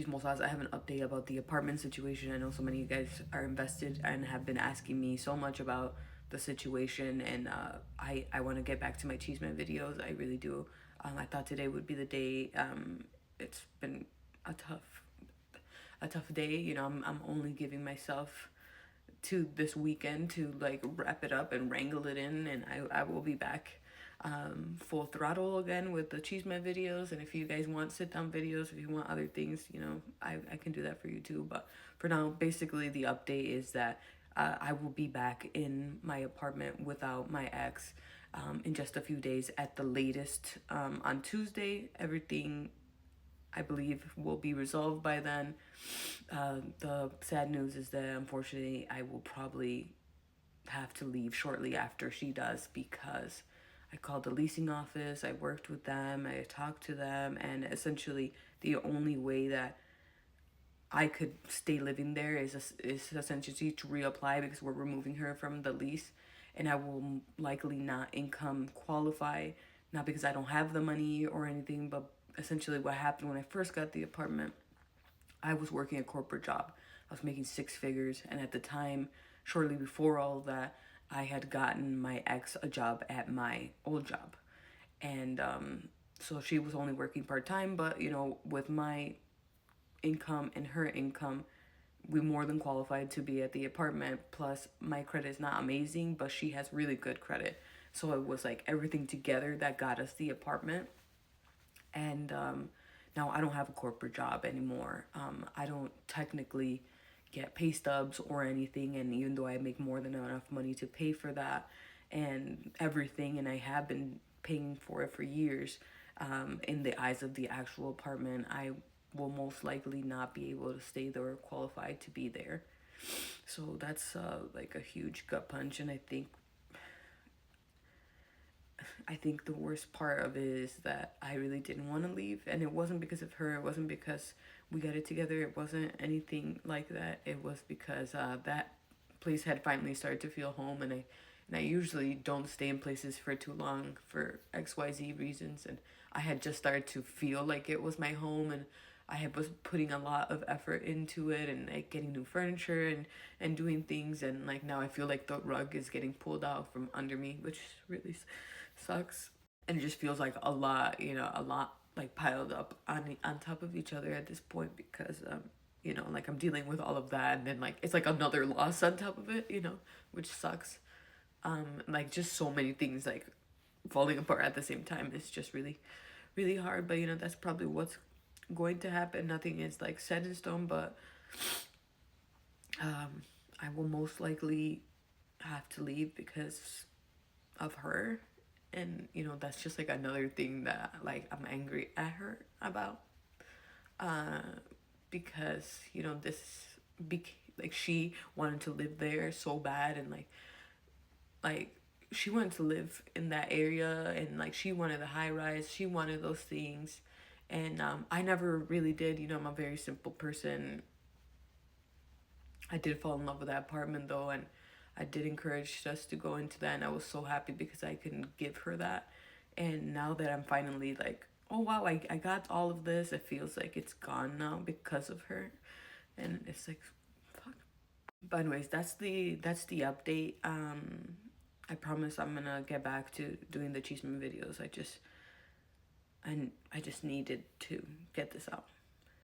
Mosas, I have an update about the apartment situation. I know so many of you guys are invested and have been asking me so much about the situation, and I want to get back to my Cheeseman videos. I really do. I thought today would be the day. It's been a tough day. You know, I'm only giving myself to this weekend to like wrap it up and wrangle it in, and I will be back full throttle again with the Cheeseman videos. And if you guys want sit down videos, if you want other things, you know, I can do that for you too. But for now, basically the update is that I will be back in my apartment without my ex in just a few days at the latest. On Tuesday, everything I believe will be resolved by then. The sad news is that unfortunately I will probably have to leave shortly after she does, because I called the leasing office, I worked with them, I talked to them, and essentially the only way that I could stay living there is essentially to reapply, because we're removing her from the lease, and I will likely not income qualify, not because I don't have the money or anything, but essentially what happened when I first got the apartment, I was working a corporate job. I was making six figures, and at the time, shortly before all of that, I had gotten my ex a job at my old job. And so she was only working part-time, but you know, with my income and her income, we more than qualified to be at the apartment. Plus my credit is not amazing, but she has really good credit, so it was like everything together that got us the apartment. And now I don't have a corporate job anymore. I don't technically get pay stubs or anything, and even though I make more than enough money to pay for that and everything, and I have been paying for it for years, in the eyes of the actual apartment, I will most likely not be able to stay there or qualified to be there. So that's like a huge gut punch, and I think the worst part of it is that I really didn't want to leave, and it wasn't because of her. It wasn't because we got it together. It wasn't anything like that. It was because that place had finally started to feel home, and I usually don't stay in places for too long for XYZ reasons, and I had just started to feel like it was my home, and was putting a lot of effort into it, and like getting new furniture and doing things, and like now I feel like the rug is getting pulled out from under me, which really sucks. And it just feels like a lot, you know, a lot like piled up on top of each other at this point, because you know, like I'm dealing with all of that, and then like it's like another loss on top of it, you know, which sucks. Like just so many things like falling apart at the same time. It's just really hard, but you know, that's probably what's going to happen. Nothing is like set in stone, but I will most likely have to leave because of her. And you know, that's just like another thing that like I'm angry at her about, uh because you know, like she wanted to live there so bad, and like she wanted to live in that area, and like she wanted the high rise, she wanted those things. And I never really did. You know, I'm a very simple person. I did fall in love with that apartment though, and I did encourage us to go into that, and I was so happy because I couldn't give her that. And now that I'm finally like, oh wow, I got all of this, it feels like it's gone now because of her. And it's like, fuck. But anyways, that's the update. I promise I'm gonna get back to doing the Cheeseman videos. I just needed to get this out.